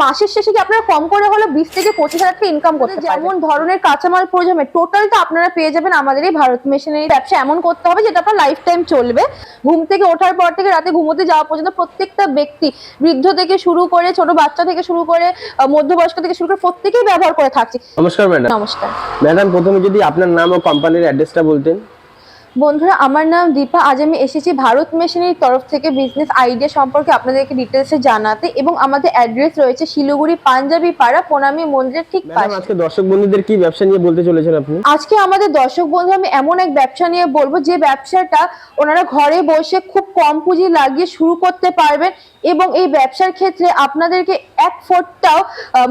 মাসের শেষে কি আপনারা কম করে হলো 20 থেকে 25,000 টাকা ইনকাম করতে পারবেন। যেমন ধরনের কাঁচামাল প্রয়োজন টোটালটা আপনারা পেয়ে যাবেন আমাদের এই ভারত মেশিনারি। ব্যবসা এমন করতে হবে যেটা আপনার লাইফ টাইম চলবে। ঘুম থেকে ওঠার পর থেকে রাতে ঘুমোতে যাওয়া পর্যন্ত প্রত্যেকটা ব্যক্তি, বৃদ্ধ থেকে শুরু করে ছোট বাচ্চা থেকে শুরু করে মধ্যবয়স্ক থেকে শুরু করে প্রত্যেকেই ব্যবহার করে থাকছে। নমস্কার ম্যাডাম। নমস্কার ম্যাডাম, প্রথমে যদি আপনার নাম ও কোম্পানির অ্যাড্রেসটা বলতেন। বন্ধুরা, আমার নাম দীপা। আজ আমি এসেছি ভারত মেশিনারির তরফ থেকে বিজনেস আইডিয়া সম্পর্কে আপনাদেরকে ডিটেলসে জানাতে। এবং আমাদের অ্যাড্রেস রয়েছে শিলিগুড়ি পাঞ্জাবি পাড়া প্রণামী মন্দিরের ঠিক পাশে। আজকে দর্শক বন্ধুদের কি ব্যবসা নিয়ে বলতে চলেছেন আপনি? আজকে আমাদের দর্শক বন্ধু আমি এমন এক ব্যবসা নিয়ে বলবো যে ব্যবসাটা ওনারা ঘরে বসে খুব কম পুঁজি লাগিয়ে শুরু করতে পারবেন। এবং এই ব্যবসার ক্ষেত্রে আপনাদেরকে এক ফোঁটাও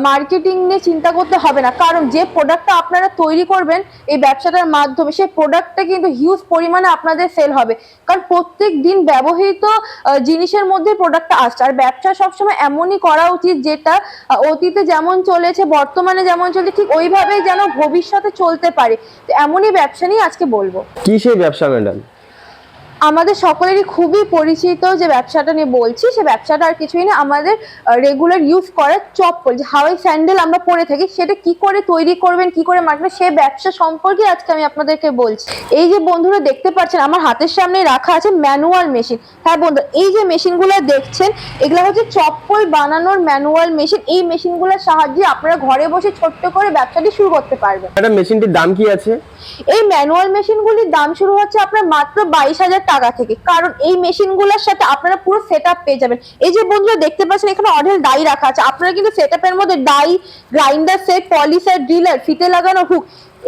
মার্কেটিং নিয়ে চিন্তা করতে হবে না, কারণ যে প্রোডাক্টটা আপনারা তৈরি করবেন এই ব্যবসাটার মাধ্যমে, সেই প্রোডাক্টটা কিন্তু হিউজ পরিমাণে আপনাদের সেল হবে। কারণ প্রত্যেক দিন ব্যবহৃত জিনিসের মধ্যে প্রোডাক্টটা আসছে। আর ব্যবসা সবসময় এমনই করা উচিত যেটা অতীতে যেমন চলেছে, বর্তমানে যেমন চলছে, ঠিক ওইভাবেই যেন ভবিষ্যতে চলতে পারে। তো এমনই ব্যবসা নিয়ে আজকে বলবো। কি সেই ব্যবসা ম্যাডাম? আমাদের সকলেরই খুবই পরিচিত যে ব্যবসাটা নিয়ে বলছি, সে ব্যবসাটা আর কিছুই না, আমাদের রেগুলার ইউজ করার চপ্পল, যে হাওয়াই স্যান্ডেল আমরা পরে থাকি, সেটা কি করে তৈরি করবেন, কি করে মার্কেট, সে ব্যবসা সম্পর্কে আজকে আমি আপনাদেরকে বলছি। এই যে বন্ধুরা দেখতে পাচ্ছেন আমার হাতের সামনে রাখা আছে ম্যানুয়াল মেশিন। হ্যাঁ বন্ধু, এই যে মেশিনগুলো দেখছেন এগুলো হচ্ছে চপ্পল বানানোর ম্যানুয়াল মেশিন। এই মেশিনগুলোর সাহায্যে আপনারা ঘরে বসে ছোট্ট করে ব্যবসাটি শুরু করতে পারবেন। ম্যাডাম, মেশিনটির দাম কি আছে? এই ম্যানুয়াল মেশিনগুলির দাম শুরু হচ্ছে আপনার মাত্র 22,000 টাকা থেকে, কারণ এই মেশিনগুলোর সাথে আপনারা পুরো সেটআপ পেয়ে যাবেন। এই যে বন্ধুরা দেখতে পাচ্ছেন এখানে অঢেল ডাই রাখা আছে, আপনারা কিন্তু সেটআপের মধ্যে ডাই, গ্রাইন্ডার সেট, পলিসার, ড্রিলার, ফিতে লাগানো হুক,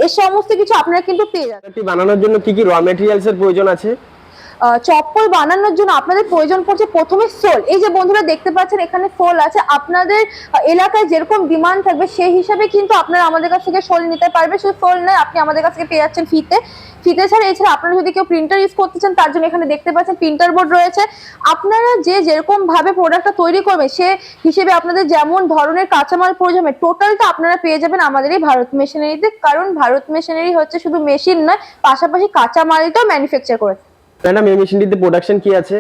এই সমস্ত কিছু আপনারা কিন্তু পেয়ে যাবেন। এটি বানানোর জন্য কি কি র ম্যাটেরিয়ালস এর প্রয়োজন আছে? চপ্পল বানানোর জন্য আপনাদের প্রয়োজন পড়ছে প্রথমে সোল। এই যে বন্ধুরা দেখতে পাচ্ছেন এখানে সোল আছে। আপনাদের এলাকায় যেরকম ডিমান্ড থাকবে সেই হিসাবে কিন্তু আপনারা আমাদের কাছ থেকে সোল নিতে পারবে। শুধু সোল নয়, আপনি আমাদের কাছ থেকে পেয়ে যাচ্ছেন ফিতে। ফিতে ছাড়া এছাড়া আপনারা যদি কেউ প্রিন্টার ইউজ করতে চান তার জন্য এখানে দেখতে পাচ্ছেন প্রিন্টার বোর্ড রয়েছে। আপনারা যে যেরকম ভাবে প্রোডাক্টটা তৈরি করবে সে হিসেবে আপনাদের যেমন ধরনের কাঁচামাল প্রয়োজন হবে টোটালটা আপনারা পেয়ে যাবেন আমাদের এই ভারত মেশিনারিতে। কারণ ভারত মেশিনারি হচ্ছে শুধু মেশিন নয়, পাশাপাশি কাঁচামালটাও ম্যানুফ্যাকচার করে। ম্যাডাম, এই মেশিনটিতে প্রোডাকশন কি আছে?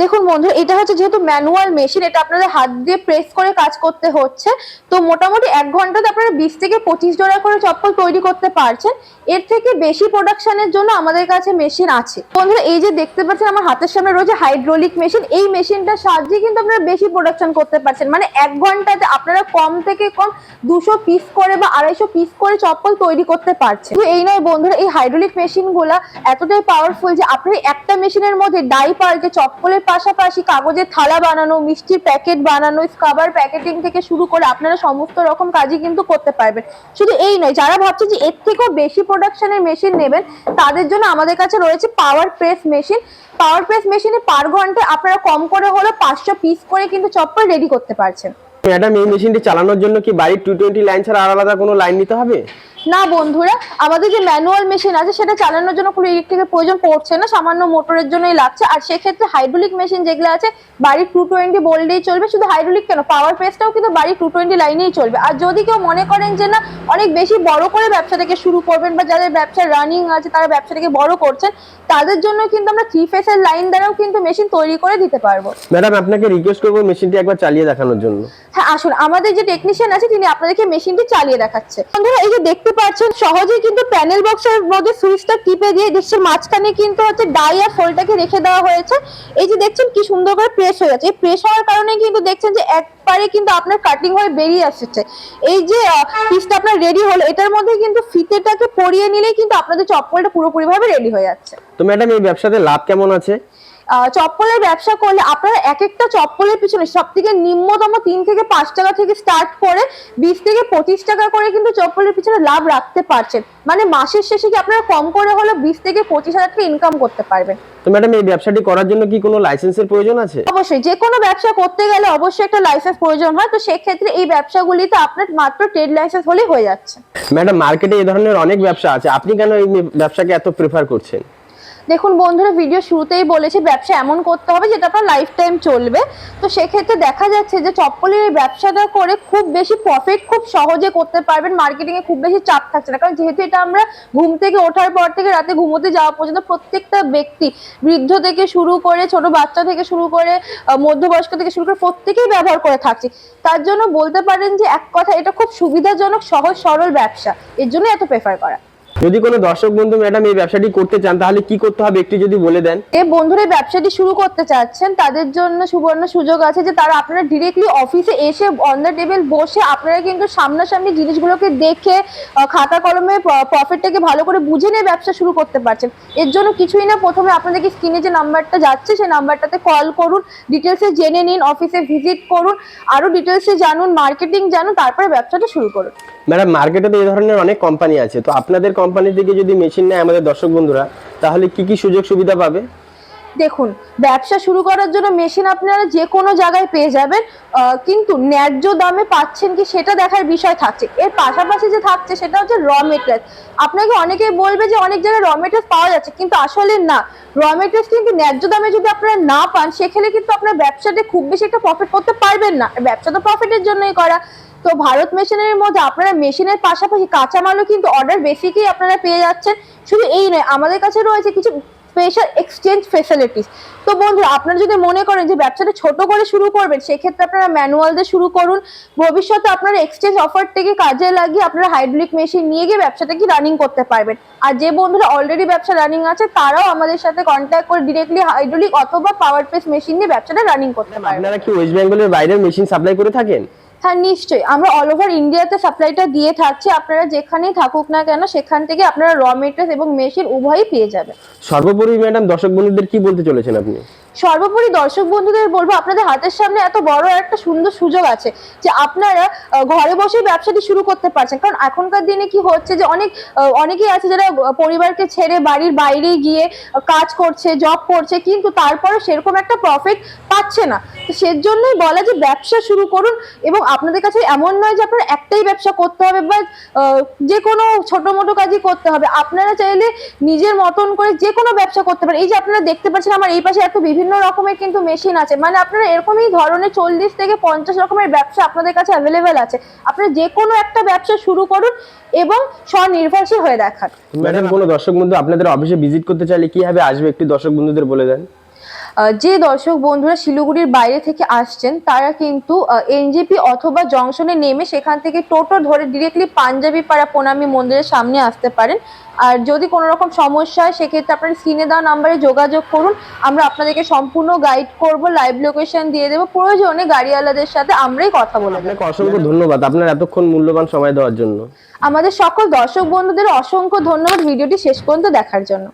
দেখুন বন্ধু, এটা হচ্ছে যেহেতু ম্যানুয়াল মেশিন, এটা আপনাদের হাত দিয়ে প্রেস করে কাজ করতে হচ্ছে। তো মোটামুটি 1 ঘন্টাতে আপনারা 20 থেকে 25 জোড়া করে চপ্পল তৈরি করতে পারছেন। এর থেকে বেশি প্রোডাকশনের জন্য আমাদের কাছে মেশিন আছে। বন্ধুরা, এই যে দেখতে পাচ্ছেন আমার হাতের সামনে রয়েছে হাইড্রোলিক মেশিন। এই মেশিনটার সাহায্যে কিন্তু আপনারা বেশি প্রোডাকশন করতে পারছেন। মানে 1 ঘন্টাতে আপনারা কম থেকে কম 200 পিস করে বা 250 পিস করে চপ্পল তৈরি করতে পারছেন। তো এই নয় বন্ধুরা, এই হাইড্রোলিক মেশিনগুলা এতটাই পাওয়ারফুল যে আপনি একটা মেশিনের মধ্যে ডাই পাল্টে চপ্পলের পাশাপাশি কাগজের থালা বানানো, মিষ্টির প্যাকেট বানানো, স্কাবার প্যাকেটিং থেকে শুরু করে আপনারা সমস্ত রকম কাজই কিন্তু করতে পারবেন। শুধু এই নয়, যারা ভাবছেন যে এর থেকেও বেশি প্রোডাকশনের মেশিন নেবেন তাদের জন্য আমাদের কাছে রয়েছে পাওয়ার প্রেস মেশিন। পাওয়ার প্রেস মেশিনে পার ঘন্টায় আপনারা কম করে হলো 500 পিস করে কিন্তু চপ্পল রেডি করতে পারছেন। ম্যাডাম, এই মেশিনটি চালানোর জন্য কি বাড়ির 220 লাইন ছাড়া আর আলাদা কোনো লাইন নিতে হবে? না বন্ধুরা, আমাদের যে ম্যানুয়াল মেশিন আছে সেটা চালানোর জন্য কোনো ইলেকট্রিকের প্রয়োজন পড়ছে না, সামান্য মোটরের জন্যই লাগছে। আর সেক্ষেত্রে হাইড্রোলিক মেশিন যেগুলো আছে বাড়ির 220 বললেই চলবে। শুধু হাইড্রোলিক কেন, পাওয়ার প্রেসটাও কিন্তু বাড়ির 220 লাইনেই চলবে। আর যদি কেউ মনে করেন যে না অনেক বেশি বড় করে ব্যবসাটাকে শুরু করবেন, বা যাদের ব্যবসা রানিং আছে তারা ব্যবসাটাকে বড় করছেন, তাদের জন্য কিন্তু আমরা 3 ফেসের লাইন দ্বারাও কিন্তু মেশিন তৈরি করে দিতে পারবো। ম্যাডাম, আপনাকে রিকোয়েস্ট করবো মেশিনটি একবার চালিয়ে দেখানোর জন্য। হ্যাঁ আসুন, আমাদের যে টেকনিশিয়ান আছে তিনি আপনাদেরকে মেশিনটি চালিয়ে দেখাচ্ছে। বন্ধুরা, এই যে দেখতে পাচ্ছেন সহজেই কিন্তু প্যানেল বক্সের মধ্যে সুইচটা টিপে দিয়ে দেখছেন মাঝখানে কিন্তু হচ্ছে ডাই আর ফোল্ডটাকে রেখে দেওয়া হয়েছে। এই যে দেখছেন কি সুন্দর করে প্রেস হয়ে যাচ্ছে। এই প্রেস হওয়ার কারণে কিন্তু দেখছেন যে একবারে কিন্তু আপনার কাটিং হয়ে বেরিয়ে আসছে। এই যে পিসটা আপনার রেডি হলো, এটার মধ্যে কিন্তু ফিতেটাকে পরিয়ে নিলেই কিন্তু আপনাদের চপ্পলটা পুরোপুরি ভাবে রেডি হয়ে যাচ্ছে। তো ম্যাডাম, এই ব্যবসাতে লাভ কেমন আছে? চপ্পলের ব্যবসা করলে আপনারা এক একটা চপ্পলের পিছনে সব থেকে নিম্নতম 3 থেকে 5 টাকা থেকে স্টার্ট করে 20 থেকে 25 টাকা করে কিন্তু চপ্পলের পিছনে লাভ রাখতে পারছেন। মানে মাসের শেষে কি আপনারা কম করে হলো 20 থেকে 25,000 টাকা ইনকাম করতে পারবেন। তো ম্যাডাম, এই ব্যবসাটি করার জন্য কি কোনো লাইসেন্সের প্রয়োজন আছে? অবশ্যই, যে কোনো ব্যবসা করতে গেলে অবশ্যই একটা লাইসেন্স প্রয়োজন হয়। তো সেক্ষেত্রে এই ব্যবসাগুলিতে আপনার মাত্র ট্রেড লাইসেন্স হলেই হয়ে যাচ্ছে। ম্যাডাম, মার্কেটে এই ধরনের অনেক ব্যবসা আছে, আপনি কেন এই ব্যবসাকে এত প্রেফার করছেন? দেখুন বন্ধুরা, ভিডিও শুরুতেই বলেছি ব্যবসা এমন করতে হবে যেটা আপনার লাইফ টাইম চলবে। তো সেক্ষেত্রে দেখা যাচ্ছে যে চপ্পলের এই ব্যবসাটা করে খুব বেশি প্রফিট খুব সহজে করতে পারবেন, মার্কেটিং এ খুব বেশি চাপ থাকছে না। কারণ যেহেতু এটা আমরা ঘুম থেকে ওঠার পর থেকে রাতে ঘুমোতে যাওয়া পর্যন্ত প্রত্যেকটা ব্যক্তি, বৃদ্ধ থেকে শুরু করে ছোট বাচ্চা থেকে শুরু করে মধ্যবয়স্ক থেকে শুরু করে প্রত্যেকেই ব্যবহার করে থাকছে। তার জন্য বলতে পারেন যে এক কথা এটা খুব সুবিধাজনক, সহজ সরল ব্যবসা, এর জন্য এত প্রেফার করা। যদি কোনো দর্শক বন্ধু ম্যাডাম এই ব্যবসাটি করতে চান তাহলে কি করতে হবে একটু যদি বলে দেন। বন্ধুরা এই ব্যবসাটি শুরু করতে চাচ্ছেন তাদের জন্য সুবর্ণ সুযোগ আছে যে তারা আপনারা ডিরেক্টলি অফিসে এসে অন দ্য টেবিল বসে আপনারা কিন্তু সামনাসামনি জিনিসগুলোকে দেখে খাতা কলমে প্রফিটটাকে ভালো করে বুঝে নিয়ে ব্যবসা শুরু করতে পারছেন। এর জন্য কিছুই না, প্রথমে আপনাদেরকে স্ক্রিনে যে নাম্বারটা যাচ্ছে সেই নাম্বারটাতে কল করুন, ডিটেলসে জেনে নিন, অফিসে ভিজিট করুন, আরো ডিটেলসে জানুন, মার্কেটিং জানুন, তারপরে ব্যবসাটা শুরু করুন। ম্যাডাম মার্কেটে তো এই ধরনের অনেক কোম্পানি আছে, তো আপনাদের কোম্পানি থেকে যদি মেশিন নেয় আমাদের দর্শক বন্ধুরা তাহলে কি কি সুযোগ সুবিধা পাবে? দেখুন, ব্যবসা শুরু করার জন্য মেশিন আপনারা যে কোনো জায়গায় পেয়ে যাবেন, কিন্তু ন্যায্য দামে পাচ্ছেন কি সেটা দেখার বিষয় থাকছে। এর পাশাপাশি যে থাকছে সেটা হচ্ছে র মেটেরিয়াল। আপনাকে অনেকেই বলবে যে অনেক জায়গায় র মেটেরিয়াল পাওয়া যাচ্ছে, কিন্তু আসলে না। র মেটেরিয়াল কিন্তু ন্যায্য দামে যদি আপনারা না পান সেখানে কিন্তু আপনার ব্যবসাতে খুব বেশি একটা প্রফিট করতে পারবেন না। ব্যবসা তো প্রফিটের জন্যই করা। তো ভারত মেশিনের মধ্যে আপনারা মেশিনের পাশাপাশি কাঁচামালও কিন্তু অর্ডার বেসিকই আপনারা পেয়ে যাচ্ছেন। শুধু এই নয়, আমাদের কাছে রয়েছে কিছু স্পেশাল এক্সচেঞ্জ ফেসিলিটিস। তো বন্ধুরা, আপনারা যদি মনে করেন যে ব্যবসাটা ছোট করে শুরু করবেন সেক্ষেত্রে আপনারা ম্যানুয়াল দিয়ে শুরু করুন। ভবিষ্যতে আপনারা এক্সচেঞ্জ অফারটাকে কাজে লাগিয়ে আপনারা হাইড্রোলিক মেশিন নিয়ে গিয়ে ব্যবসাটাকে রানিং করতে পারবেন। আর যে বন্ধুরা অলরেডি ব্যবসা রানিং আছে তারাও আমাদের সাথে কন্ট্যাক্ট করে ডিরেক্টলি হাইড্রোলিক অথবা পাওয়ার প্রেস মেশিন নিয়ে ব্যবসাটা রানিং করতে পারবেন। আপনারা কি ওয়েস্ট বেঙ্গলের বাইরের মেশিন সাপ্লাই করে থাকেন? হ্যাঁ নিশ্চয়ই, আমরা অল ওভার ইন্ডিয়াতে সাপ্লাইটা দিয়ে থাকছি। আপনারা যেখানেই থাকুক না কেন সেখান থেকে আপনারা র মেটেরিয়াল এবং মেশিন উভয়ই পেয়ে যাবেন। সর্বোপরি ম্যাডাম দর্শক বন্ধুদের কি বলতে চলেছেন আপনি? সর্বোপরি দর্শক বন্ধুদের বলবো, আপনাদের হাতের সামনে এত বড় একটা সুন্দর সুযোগ আছে যে আপনারা ঘরে বসে ব্যবসাটি শুরু করতে পারছেন। কারণ এখনকার দিনে কি হচ্ছে যে অনেকেই আছে যারা পরিবারকে ছেড়ে বাড়ির বাইরে গিয়ে কাজ করছে, জব করছে, কিন্তু তারপরে সেরকম একটা প্রফিট পাচ্ছে না। তো সেজন্যই বলা যে ব্যবসা শুরু করুন। এবং আপনাদের কাছে এমন নয় যে আপনারা একটাই ব্যবসা করতে হবে বা যে কোনো ছোট মোটো কাজই করতে হবে। আপনারা চাইলে নিজের মতন করে যে কোনো ব্যবসা করতে পারেন। এই যে আপনারা দেখতে পাচ্ছেন আমার এই পাশে এত বিভিন্ন রকমের কিন্তু মেশিন আছে, মানে আপনারা এরকমই ধরনের 40 থেকে 50 রকমের ব্যবসা আপনাদের কাছে অ্যাভেলেবেল আছে। আপনারা যে কোনো একটা ব্যবসা শুরু করুন এবং স্বনির্ভরশীল হয়ে দেখান। ম্যাডাম কোনো দর্শক বন্ধু আপনাদের অফিসে ভিজিট করতে চাইলে কিভাবে আসবে একটু দর্শক বন্ধুদের বলে দেন। যে দর্শক বন্ধুরা শিলিগুড়ির বাইরে থেকে আসছেন তারা কিন্তু এনজেপি অথবা জংশনে নেমে সেখান থেকে টোটো ধরে ডিরেক্টলি পাঞ্জাবি পাড়া প্রণামী মন্দিরের সামনে আসতে পারেন। আর যদি কোনো রকম সমস্যা হয় সেক্ষেত্রে আপনার স্ক্রিনে দেওয়া নাম্বারে যোগাযোগ করুন, আমরা আপনাদেরকে সম্পূর্ণ গাইড করব, লাইভ লোকেশন দিয়ে দেবো, প্রয়োজনে গাড়িওয়ালাদের সাথে আমরাই কথা বলে দেবো। আপনাকে অসংখ্য ধন্যবাদ আপনার এতক্ষণ মূল্যবান সময় দেওয়ার জন্য। আমাদের সকল দর্শক বন্ধুদের অসংখ্য ধন্যবাদ ভিডিওটি শেষ পর্যন্ত দেখার জন্য।